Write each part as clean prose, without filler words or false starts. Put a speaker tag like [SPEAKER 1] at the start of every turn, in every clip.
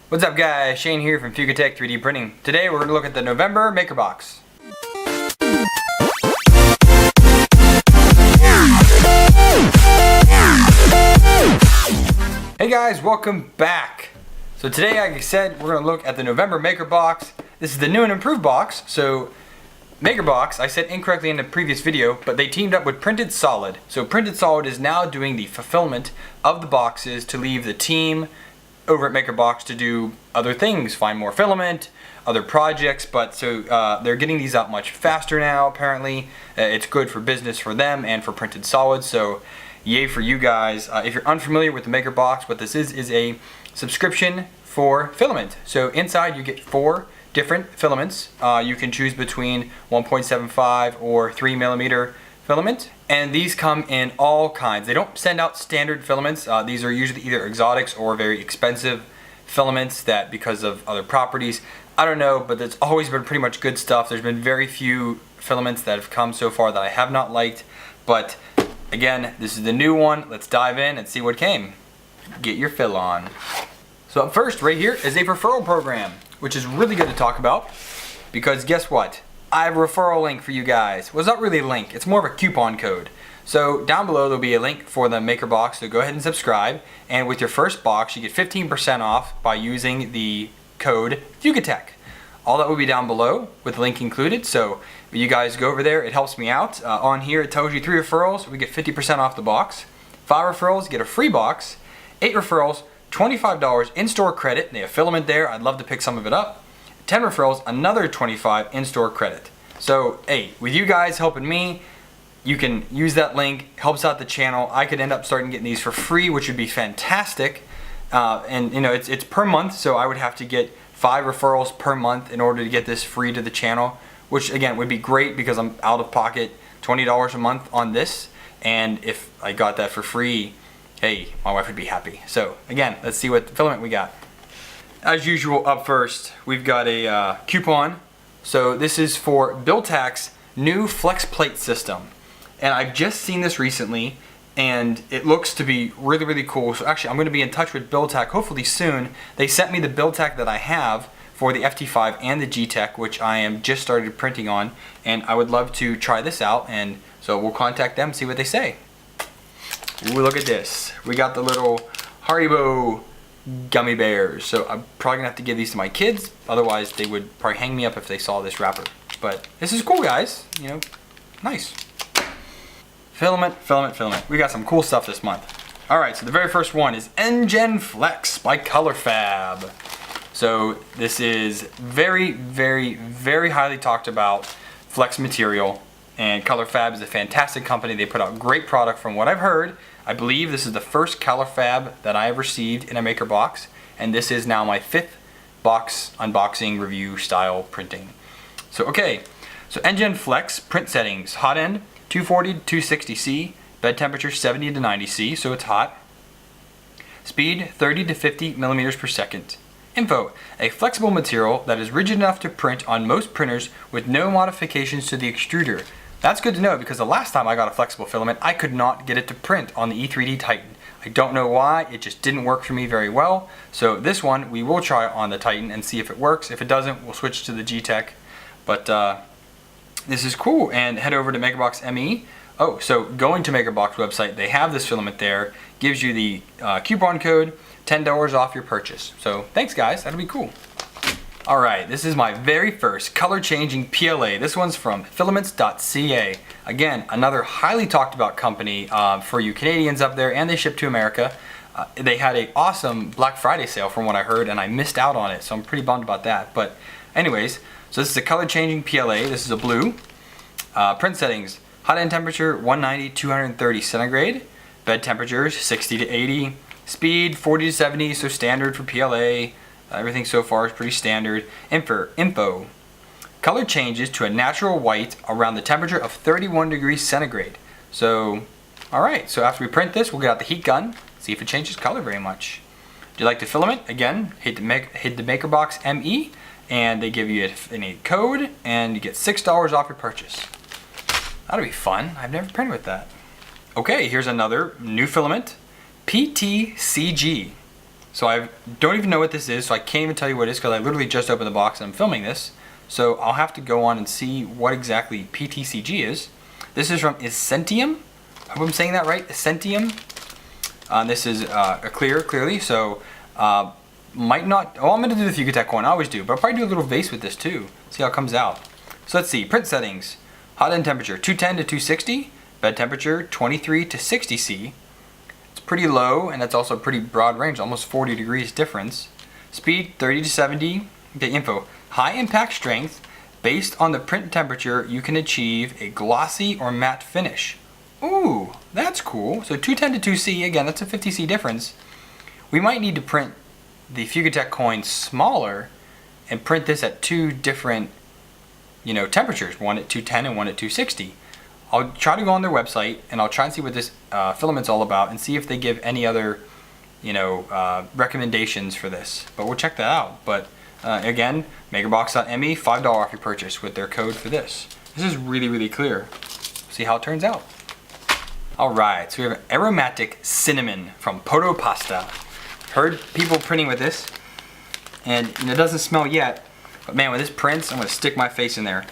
[SPEAKER 1] What's up guys, Shane here from Fugatech 3D Printing. Today we're going to look at the November Maker Box. Hey guys, welcome back. So today, like I said, we're going to look at the November Maker Box. This is the new and improved box. So Maker Box, I said incorrectly in the previous video, but they teamed up with Printed Solid. So Printed Solid is now doing the fulfillment of the boxes to leave the team over at Maker Box to do other things, find more filament, other projects, but so they're getting these out much faster now apparently. It's good for business for them and for Printed Solid, so yay for you guys. If you're unfamiliar with the Maker Box, what this is a subscription for filament. So inside you get 4 different filaments. You can choose between 1.75 or 3mm filament, and these come in all kinds. They don't send out standard filaments. These are usually either exotics or very expensive filaments that, because of other properties, I don't know, but it's always been pretty much good stuff. There's been very few filaments that have come so far that I have not liked, but again, this is the new one. Let's dive in and see what came. Get your fill on. So up first, right here is a referral program, which is really good to talk about, because guess what? I have a referral link for you guys. Well, it's not really a link, it's more of a coupon code. So down below there'll be a link for the Maker Box, so go ahead and subscribe, and with your first box you get 15% off by using the code Fugatech. All that will be down below with the link included, so if you guys go over there, it helps me out. On here it tells you 3 referrals, we get 50% off the box. 5 referrals, get a free box. 8 referrals, $25 in-store credit. They have filament there, I'd love to pick some of it up. 10 referrals, another 25 in-store credit. So hey, with you guys helping me, you can use that link, helps out the channel. I could end up starting getting these for free, which would be fantastic. And you know, it's per month, so I would have to get 5 referrals per month in order to get this free to the channel, which again would be great because I'm out of pocket $20 a month on this, and if I got that for free, hey, my wife would be happy. So again, let's see what filament we got. As usual, up first, we've got a coupon. So this is for Buildtech's new flex plate system. And I've just seen this recently, and it looks to be really, really cool. So actually, I'm going to be in touch with Buildtech hopefully soon. They sent me the Buildtech that I have for the FT5 and the G-Tech, which I am just started printing on, and I would love to try this out, and so we'll contact them, see what they say. Ooh, look at this. We got the little Haribo gummy bears, so I'm probably gonna have to give these to my kids, otherwise they would probably hang me up if they saw this wrapper. But this is cool, guys, you know, nice. Filament, filament, filament. We got some cool stuff this month. Alright, so the very first one is Engine Flex by ColorFab. So this is very, very, very highly talked about flex material, and ColorFab is a fantastic company. They put out great product from what I've heard. I believe this is the first ColorFab that I have received in a Maker Box, and this is now my 5th box unboxing review style printing. So okay, so Engine Flex print settings: hot end 240 to 260 C, bed temperature 70 to 90 C, so it's hot. Speed 30 to 50 millimeters per second. Info: a flexible material that is rigid enough to print on most printers with no modifications to the extruder. That's good to know, because the last time I got a flexible filament, I could not get it to print on the E3D Titan. I don't know why, it just didn't work for me very well. So this one, we will try on the Titan and see if it works. If it doesn't, we'll switch to the G-Tech. But this is cool, and head over to MakerBox ME. Oh, so going to MakerBox website, they have this filament there, gives you the coupon code, $10 off your purchase. So thanks guys, that'll be cool. Alright, this is my very first color changing PLA. This one's from Filament.CA. Again, another highly talked about company for you Canadians up there, and they ship to America. They had an awesome Black Friday sale from what I heard, and I missed out on it, so I'm pretty bummed about that. But anyways, so this is a color changing PLA. This is a blue. Print settings: hot end temperature 190 230 centigrade, bed temperatures 60 to 80, speed 40 to 70, so standard for PLA. Everything so far is pretty standard. Info: color changes to a natural white around the temperature of 31 degrees centigrade. So, alright, so after we print this, we'll get out the heat gun, see if it changes color very much. Do you like the filament? Again, hit the MakerBox ME, and they give you a code, and you get $6 off your purchase. That'll be fun. I've never printed with that. Okay, here's another new filament, PCTG. So I don't even know what this is, so I can't even tell you what it is because I literally just opened the box and I'm filming this. So I'll have to go on and see what exactly PCTG is. This is from Essentium. I hope I'm saying that right, Essentium. This is a clearly, so might not, oh, I'm gonna do the Fugatech one, I always do, but I'll probably do a little vase with this too, see how it comes out. So let's see, print settings, hot end temperature, 210 to 260, bed temperature, 23 to 60 C. It's pretty low, and that's also a pretty broad range, almost 40 degrees difference. Speed, 30 to 70, the info, high impact strength, based on the print temperature, you can achieve a glossy or matte finish. Ooh, that's cool. So 210 to 2C, again, that's a 50C difference. We might need to print the Fugatech coin smaller and print this at two different, temperatures, one at 210 and one at 260. I'll try to go on their website and I'll try and see what this filament's all about and see if they give any other, recommendations for this. But we'll check that out. But again, makerbox.me, $5 off your purchase with their code for this. This is really, really clear. See how it turns out. Alright, so we have Aromatic Cinnamon from Proto-Pasta. Heard people printing with this, and it doesn't smell yet, but man, when this prints, I'm going to stick my face in there.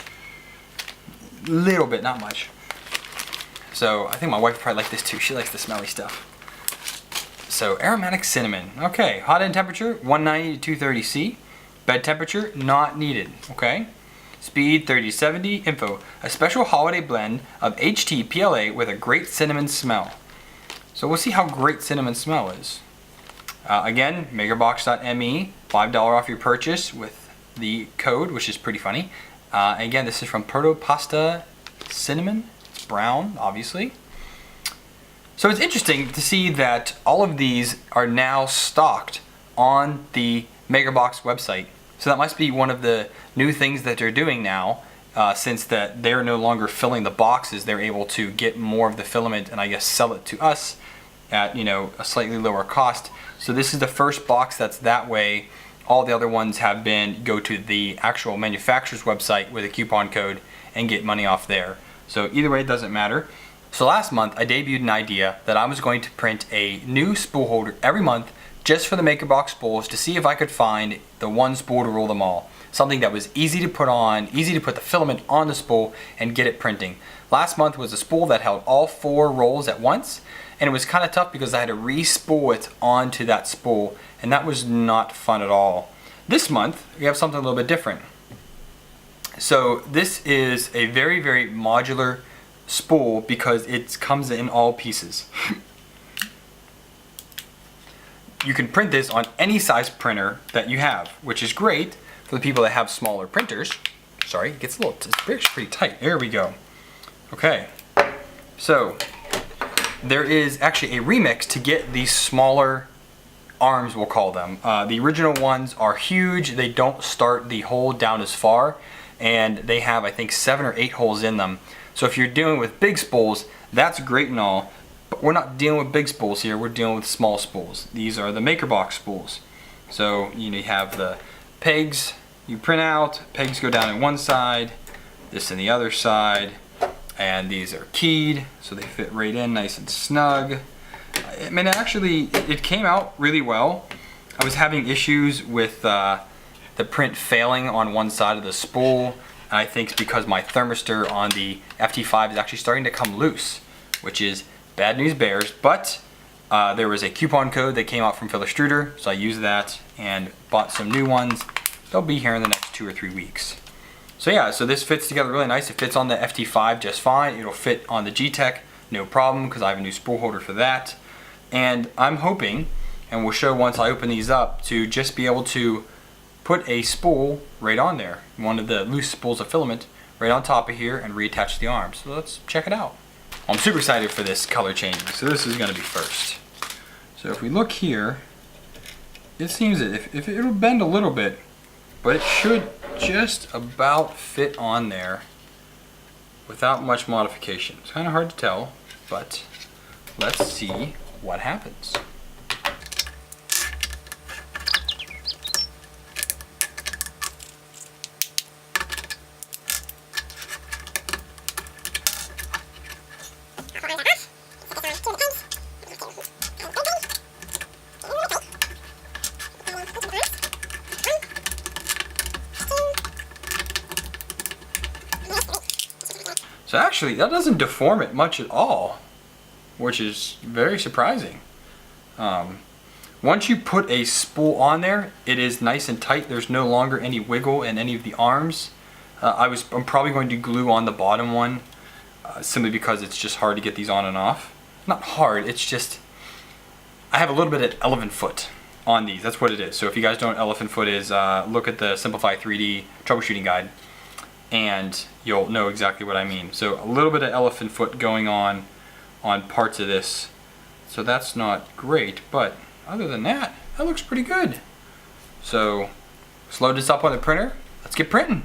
[SPEAKER 1] Little bit, not much. So I think my wife would probably like this too. She likes the smelly stuff. So Aromatic Cinnamon. Okay, hot end temperature, 190 to 230 C. Bed temperature, not needed. Okay. Speed 30 to 70, info, a special holiday blend of HT PLA with a great cinnamon smell. So we'll see how great cinnamon smell is. Again, makerbox.me, $5 off your purchase with the code, which is pretty funny. Again, this is from Proto-Pasta Cinnamon. It's brown, obviously. So it's interesting to see that all of these are now stocked on the MakerBox website. So that must be one of the new things that they're doing now, since that they're no longer filling the boxes. They're able to get more of the filament and I guess sell it to us at a slightly lower cost. So this is the first box that's that way. All the other ones have been go to the actual manufacturer's website with a coupon code and get money off there. So either way, it doesn't matter. So last month I debuted an idea that I was going to print a new spool holder every month just for the MakerBox spools to see if I could find the one spool to rule them all. Something that was easy to put on, easy to put the filament on the spool and get it printing. Last month was a spool that held all 4 rolls at once, and it was kind of tough because I had to re-spool it onto that spool, and that was not fun at all. This month we have something a little bit different. So this is a very, very modular spool because it comes in all pieces. You can print this on any size printer that you have, which is great for the people that have smaller printers. Sorry, it gets it's pretty tight. There we go. Okay, so there is actually a remix to get these smaller arms, we'll call them. The original ones are huge. They don't start the hole down as far, and they have, I think, 7 or 8 holes in them. So if you're dealing with big spools, that's great and all, but we're not dealing with big spools here, we're dealing with small spools. These are the MakerBox spools. So you have the pegs you print out, pegs go down on one side, this on the other side, and these are keyed, so they fit right in nice and snug. I mean, actually, it came out really well. I was having issues with the print failing on one side of the spool. I think it's because my thermistor on the FT5 is actually starting to come loose, which is bad news bears, but there was a coupon code that came out from Phil Struder, so I used that and bought some new ones. They'll be here in the next 2 or 3 weeks. So yeah, so this fits together really nice. It fits on the FT5 just fine. It'll fit on the G-Tech, no problem, because I have a new spool holder for that. And I'm hoping, and we'll show once I open these up, to just be able to put a spool right on there, one of the loose spools of filament right on top of here and reattach the arms. So let's check it out. I'm super excited for this color changing, so this is going to be first. So if we look here, it seems that if it'll bend a little bit, but it should just about fit on there without much modification. It's kind of hard to tell, but let's see what happens. So actually, that doesn't deform it much at all, which is very surprising. Once you put a spool on there, it is nice and tight. There's no longer any wiggle in any of the arms. I'm probably going to glue on the bottom one, simply because it's just hard to get these on and off. Not hard, it's just, I have a little bit of elephant foot on these. That's what it is. So if you guys don't know what elephant foot is, look at the Simplify 3D troubleshooting guide and you'll know exactly what I mean. So a little bit of elephant foot going on parts of this. So that's not great, but other than that, that looks pretty good. So let's load this up on the printer. Let's get printing.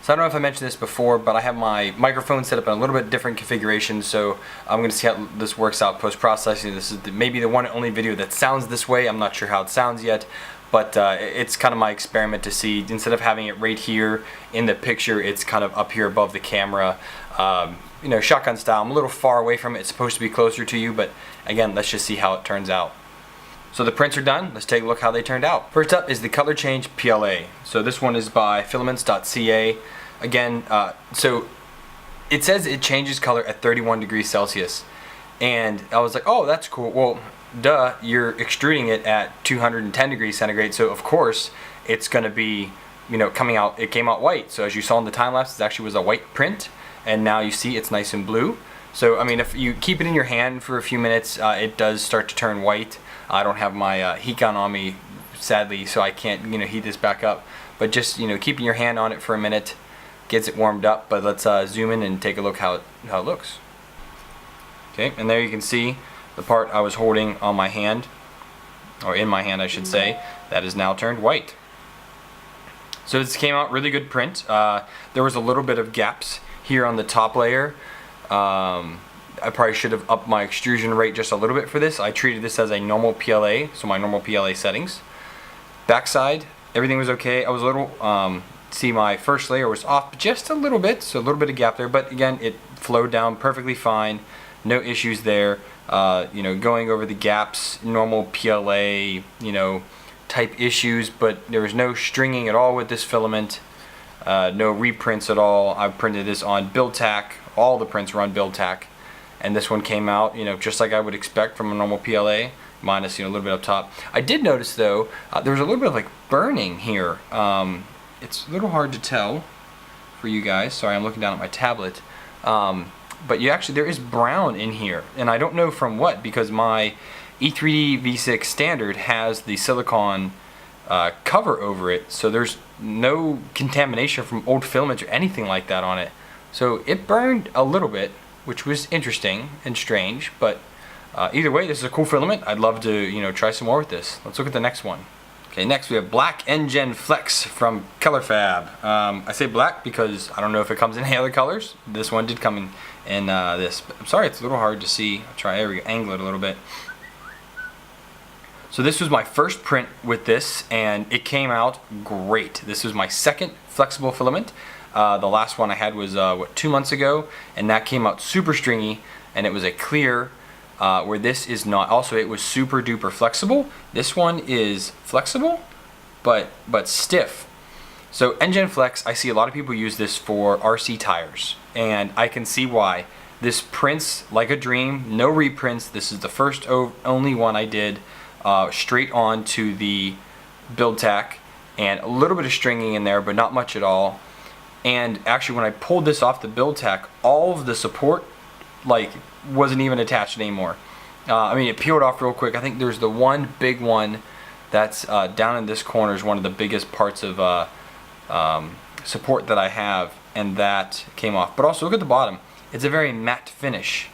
[SPEAKER 1] So I don't know if I mentioned this before, but I have my microphone set up in a little bit different configuration, so I'm going to see how this works out post-processing. This is maybe the one and only video that sounds this way. I'm not sure how it sounds yet, but it's kind of my experiment to see, instead of having it right here in the picture, it's kind of up here above the camera. You know, shotgun style. I'm a little far away from it. It's supposed to be closer to you, but again, let's just see how it turns out. So the prints are done. Let's take a look how they turned out. First up is the Color Change PLA. So this one is by Filaments.CA. Again, so it says it changes color at 31 degrees Celsius. And I was like, oh, that's cool. Well, duh, you're extruding it at 210 degrees centigrade. So of course, it's gonna be, you know, coming out, it came out white. So as you saw in the time lapse, it actually was a white print. And now you see it's nice and blue. So, I mean, if you keep it in your hand for a few minutes, it does start to turn white. I don't have my heat gun on me, sadly, so I can't, you know, heat this back up. But just, you know, keeping your hand on it for a minute gets it warmed up. But let's zoom in and take a look how it looks. Okay, and there you can see the part I was holding on my hand, or in my hand, I should say, that is now turned white. So this came out really good print. There was a little bit of gaps here on the top layer. I probably should have upped my extrusion rate just a little bit for this. I treated this as a normal PLA, so my normal PLA settings. Backside, everything was okay. I was a little, see, my first layer was off just a little bit, so a little bit of gap there, but again, it flowed down perfectly fine. No issues there. You know, going over the gaps, normal PLA, you know, type issues, but there was no stringing at all with this filament. No reprints at all. I printed this on build tack. All the prints were on build tack. And this one came out, you know, just like I would expect from a normal PLA, minus, you know, a little bit up top. I did notice though, there was a little bit of like burning here. It's a little hard to tell for you guys. Sorry, I'm looking down at my tablet. But you actually, there is brown in here, and I don't know from what, because my E3D V6 standard has the silicone cover over it, so there's no contamination from old filaments or anything like that on it. So it burned a little bit, which was interesting and strange, but either way, this is a cool filament. I'd love to, you know, try some more with this. Let's look at the next one. Okay, next we have Black NGen Flex from ColorFab. I say black because I don't know if it comes in any other colors. This one did come in this. But I'm sorry, it's a little hard to see. I'll try to angle it a little bit. So this was my first print with this, and it came out great. This was my second flexible filament. The last one I had was, what, 2 months ago, and that came out super stringy, and it was a clear where this is not. Also, it was super duper flexible. This one is flexible, but stiff. So Engine Flex, I see a lot of people use this for RC tires, and I can see why. This prints like a dream, no reprints. This is the first only one I did straight on to the build tack, and a little bit of stringing in there, but not much at all. And actually, when I pulled this off the build tack, all of the support like wasn't even attached anymore. I mean, it peeled off real quick. I think there's the one big one that's down in this corner is one of the biggest parts of support that I have, and that came off. But also look at the bottom. It's a very matte finish.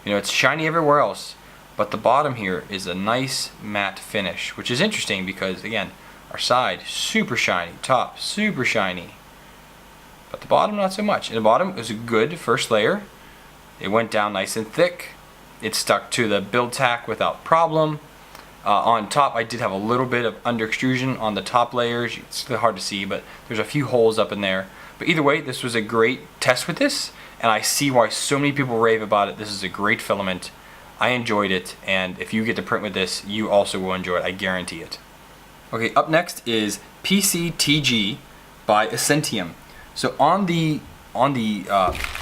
[SPEAKER 1] You know, it's shiny everywhere else, but the bottom here is a nice matte finish, which is interesting because, again, our side super shiny, top super shiny, but the bottom not so much. And the bottom is a good first layer. It went down nice and thick. It stuck to the build tack without problem. On top, I did have a little bit of under extrusion on the top layers. It's hard to see, but there's a few holes up in there. But either way, this was a great test with this, and I see why so many people rave about it. This is a great filament. I enjoyed it, and if you get to print with this, you also will enjoy it. I guarantee it. Okay, up next is PCTG by Essentium. So on the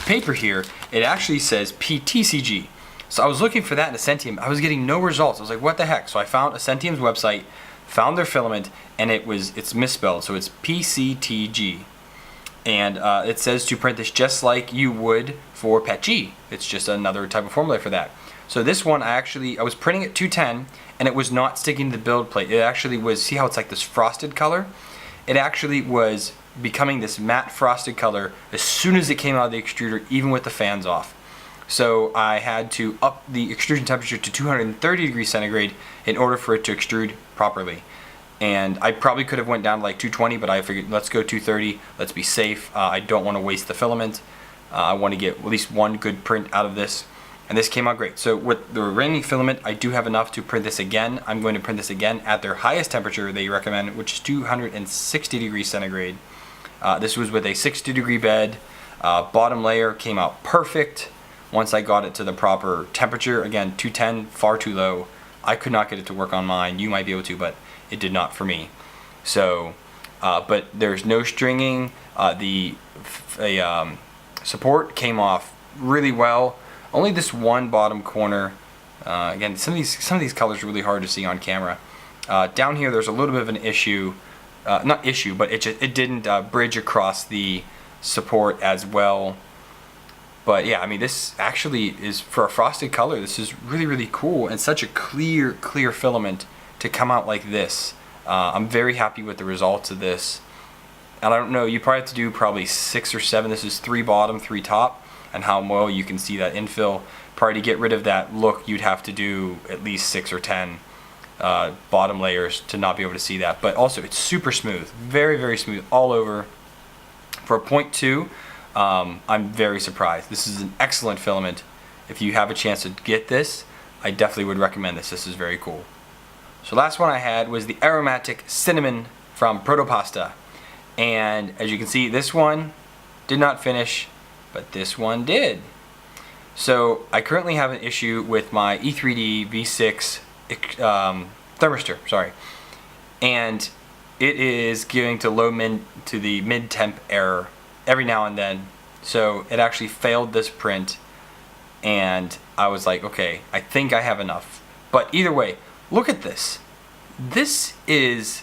[SPEAKER 1] paper here, it actually says PTCG. So I was looking for that in Essentium. I was getting no results. I was like, what the heck? So I found Essentium's website, found their filament, and it's misspelled. So it's PCTG. And it says to print this just like you would for PETG. It's just another type of formula for that. So this one, I was printing at 210, and it was not sticking to the build plate. It actually was, see how it's like this frosted color? It actually was becoming this matte frosted color as soon as it came out of the extruder, even with the fans off. So I had to up the extrusion temperature to 230 degrees centigrade in order for it to extrude properly. And I probably could have went down to like 220, but I figured let's go 230, let's be safe. I don't want to waste the filament. I want to get at least one good print out of this. And this came out great. So with the remaining filament, I do have enough to print this again. I'm going to print this again at their highest temperature they recommend, which is 260 degrees centigrade. This was with a 60-degree bed. Bottom layer came out perfect once I got it to the proper temperature. Again, 210, far too low. I could not get it to work on mine. You might be able to, but it did not for me. So, but there's no stringing. The support came off really well. Only this one bottom corner. Again, some of these colors are really hard to see on camera. Down here, there's a little bit of an issue. Not issue, but it didn't bridge across the support as well. But yeah, I mean, this actually is, for a frosted color, this is really, really cool, and such a clear filament to come out like this. I'm very happy with the results of this. And I don't know, you probably have to do probably 6 or 7. This is 3 bottom, 3 top, and how well you can see that infill. Probably to get rid of that look, you'd have to do at least 6 or 10 bottom layers to not be able to see that. But also, it's super smooth, very smooth all over. For a 0.2, I'm very surprised. This is an excellent filament. If you have a chance to get this, I definitely would recommend this. This is very cool. So last one I had was the Aromatic Cinnamon from Proto-Pasta. And as you can see, this one did not finish, but this one did. So I currently have an issue with my E3D V6 thermistor, sorry. And it is giving to the mid temp error every now and then. So it actually failed this print, and I was like, okay, I think I have enough. But either way, look at this. This is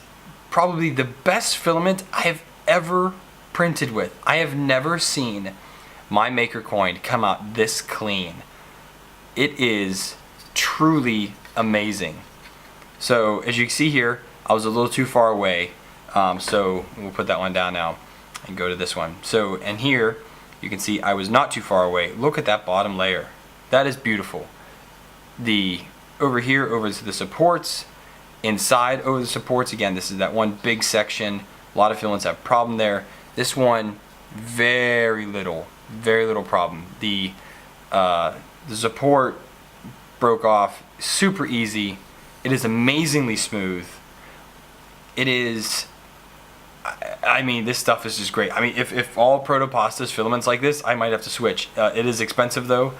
[SPEAKER 1] probably the best filament I have ever printed with. I have never seen my Maker coin come out this clean. It is truly amazing. So as you can see here, I was a little too far away. So we'll put that one down now and go to this one. So, and here you can see I was not too far away. Look at that bottom layer. That is beautiful. Over here, over to the supports, inside over the supports, again, this is that one big section. A lot of filaments have problem there. This one, very little problem. The support broke off super easy. It is amazingly smooth. It is, I mean, this stuff is just great. I mean, if all Proto-Pasta's filaments like this, I might have to switch. It is expensive though.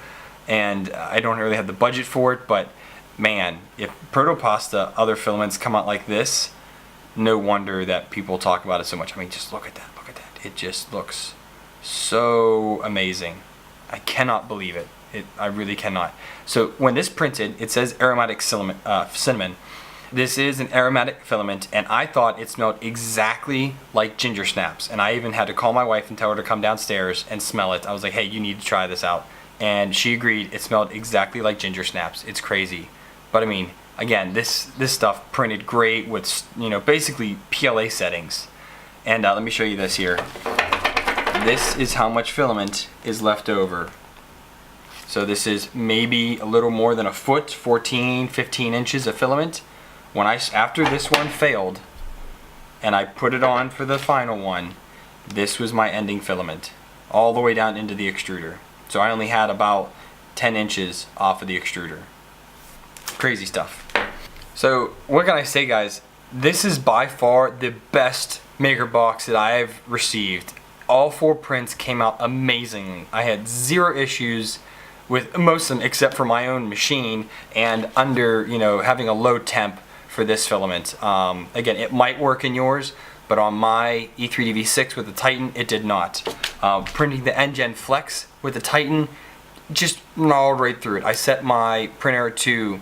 [SPEAKER 1] and I don't really have the budget for it, but man, if Proto-Pasta other filaments come out like this, no wonder that people talk about it so much. I mean, just look at that, look at that. It just looks so amazing. I cannot believe it. I really cannot. So when this printed, it says Aromatic Cinnamon. This is an aromatic filament, and I thought it smelled exactly like ginger snaps. And I even had to call my wife and tell her to come downstairs and smell it. I was like, hey, you need to try this out. And she agreed. It smelled exactly like ginger snaps. It's crazy. But I mean, again, this stuff printed great with, you know, basically PLA settings. And let me show you this here. This is how much filament is left over. So this is maybe a little more than a foot, 14, 15 inches of filament. After this one failed, and I put it on for the final one, this was my ending filament, all the way down into the extruder. So I only had about 10 inches off of the extruder. Crazy stuff. So what can I say, guys? This is by far the best maker box that I've received. All 4 prints came out amazingly. I had 0 issues with most of them except for my own machine and under, you know, having a low temp for this filament. Again, it might work in yours, but on my E3DV6 with the Titan, it did not. Printing the NGen Flex with the Titan, just gnawed right through it. I set my printer to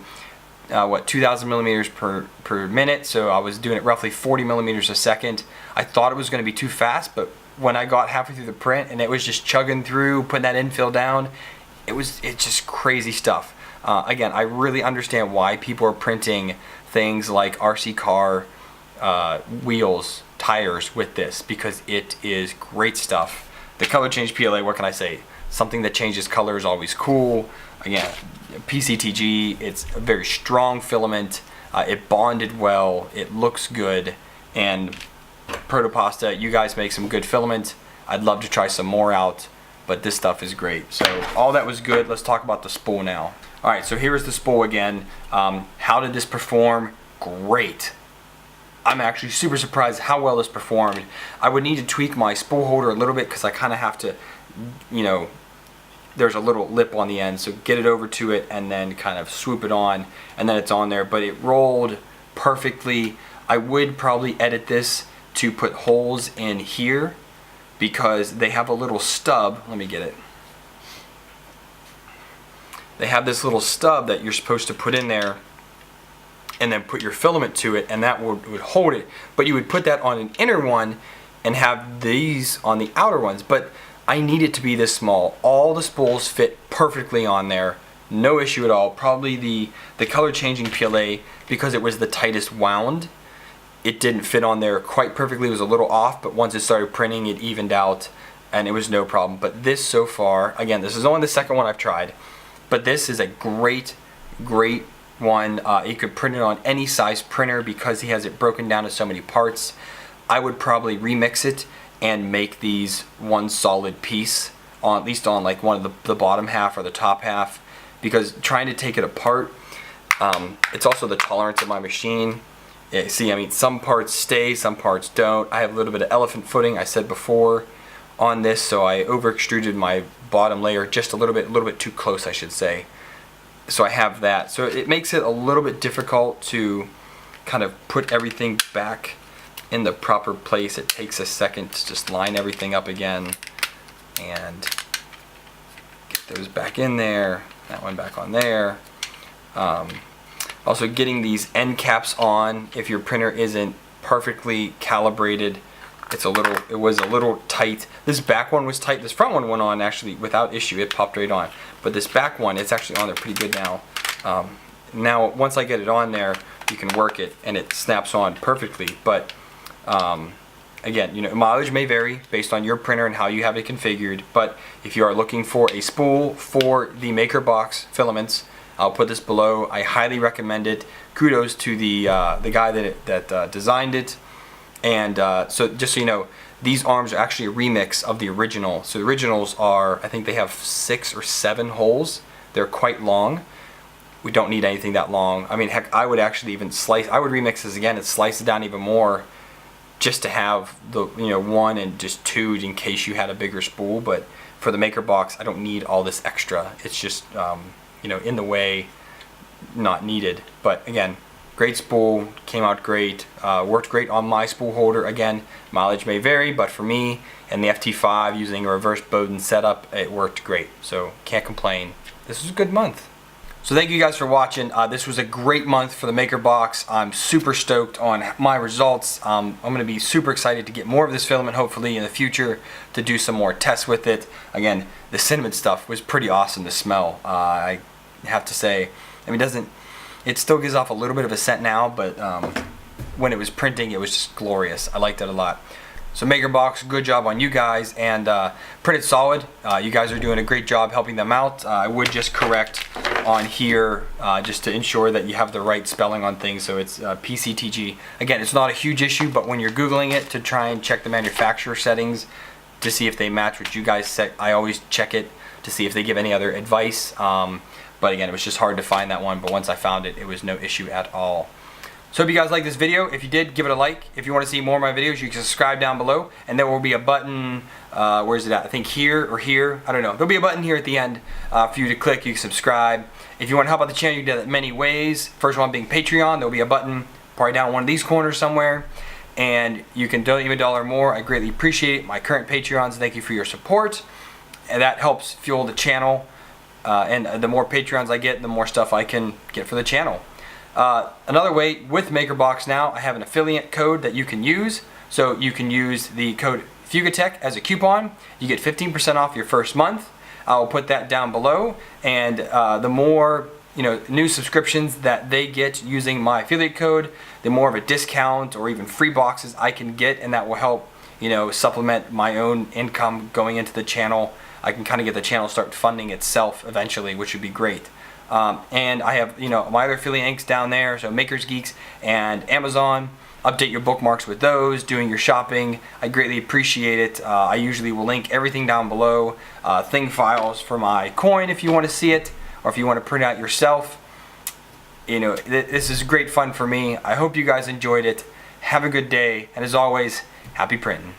[SPEAKER 1] 2,000 millimeters per minute, so I was doing it roughly 40 millimeters a second. I thought it was going to be too fast, but when I got halfway through the print and it was just chugging through, putting that infill down, it's just crazy stuff. Again, I really understand why people are printing things like RC car wheels, tires with this, because it is great stuff. The Color Change PLA, what can I say? Something that changes color is always cool. Again, PCTG, it's a very strong filament. It bonded well, it looks good, and Proto-Pasta, you guys make some good filament. I'd love to try some more out, but this stuff is great. So all that was good. Let's talk about the spool now. All right, so here's the spool again. How did this perform? Great. I'm actually super surprised how well this performed. I would need to tweak my spool holder a little bit because I kind of have to, you know, there's a little lip on the end, so get it over to it and then kind of swoop it on, and then it's on there. But it rolled perfectly. I would probably edit this to put holes in here because they have a little stub. Let me get it. They have this little stub that you're supposed to put in there and then put your filament to it, and that would hold it. But you would put that on an inner one and have these on the outer ones. But I need it to be this small. All the spools fit perfectly on there. No issue at all. Probably the Color Changing PLA, because it was the tightest wound, it didn't fit on there quite perfectly. It was a little off, but once it started printing, it evened out and it was no problem. But this so far, again, this is only the second one I've tried, but this is a great one. You could print it on any size printer because he has it broken down to so many parts. I would probably remix it and make these one solid piece, on at least on like one of the bottom half or the top half, because trying to take it apart, it's also the tolerance of my machine. Yeah, see, I mean, some parts stay, some parts don't. I have a little bit of elephant footing, I said before, on this, so I over extruded my bottom layer just a little bit too close, I should say. So I have that. So it makes it a little bit difficult to kind of put everything back in the proper place. It takes a second to just line everything up again and get those back in there, that one back on there. Also getting these end caps on, if your printer isn't perfectly calibrated, it was a little tight. This back one was tight. This front one went on actually without issue. It popped right on. But this back one, it's actually on there pretty good now. Now once I get it on there, you can work it and it snaps on perfectly. But again, you know, mileage may vary based on your printer and how you have it configured. But if you are looking for a spool for the MakerBox filaments, I'll put this below. I highly recommend it. Kudos to the guy that designed it. And so just so you know, these arms are actually a remix of the original. So the originals are, I think they have 6 or 7 holes. They're quite long. We don't need anything that long. I mean, heck, I would actually even I would remix this again and slice it down even more just to have the, you know, 1 and just 2 in case you had a bigger spool. But for the maker box, I don't need all this extra. It's just, you know, in the way, not needed. But again, great spool, came out great, worked great on my spool holder. Again, mileage may vary, but for me and the FT5 using a reverse Bowden setup, it worked great. So can't complain. This was a good month. So thank you guys for watching. This was a great month for the maker box. I'm super stoked on my results. I'm going to be super excited to get more of this filament hopefully in the future to do some more tests with it. Again, the cinnamon stuff was pretty awesome to smell. I have to say, I mean, it still gives off a little bit of a scent now, but when it was printing, it was just glorious. I liked it a lot. So MakerBox, good job on you guys, and Printed Solid, you guys are doing a great job helping them out. I would just correct on here just to ensure that you have the right spelling on things, so it's PCTG. Again, it's not a huge issue, but when you're Googling it to try and check the manufacturer settings to see if they match what you guys set, I always check it to see if they give any other advice. But again, it was just hard to find that one, but once I found it, it was no issue at all. So if you guys like this video, if you did, give it a like. If you want to see more of my videos, you can subscribe down below, and there will be a button, where is it at? I think here or here, I don't know. There'll be a button here at the end for you to click. You can subscribe. If you want to help out the channel, you can do that many ways. First one being Patreon. There'll be a button probably down one of these corners somewhere, and you can donate even $1 more. I greatly appreciate it. My current Patreons, thank you for your support, and that helps fuel the channel. And the more Patreons I get, the more stuff I can get for the channel. Another way, with MakerBox now, I have an affiliate code that you can use. So you can use the code Fugatech as a coupon. You get 15% off your first month. I will put that down below. And the more new subscriptions that they get using my affiliate code, the more of a discount or even free boxes I can get, and that will help supplement my own income going into the channel. I can kind of get the channel start funding itself eventually, which would be great. And I have my other affiliate links down there, so Makers Geeks and Amazon. Update your bookmarks with those, doing your shopping. I greatly appreciate it. I usually will link everything down below. Thing files for my coin if you want to see it, or if you want to print out yourself. This is great fun for me. I hope you guys enjoyed it. Have a good day, and as always, happy printing.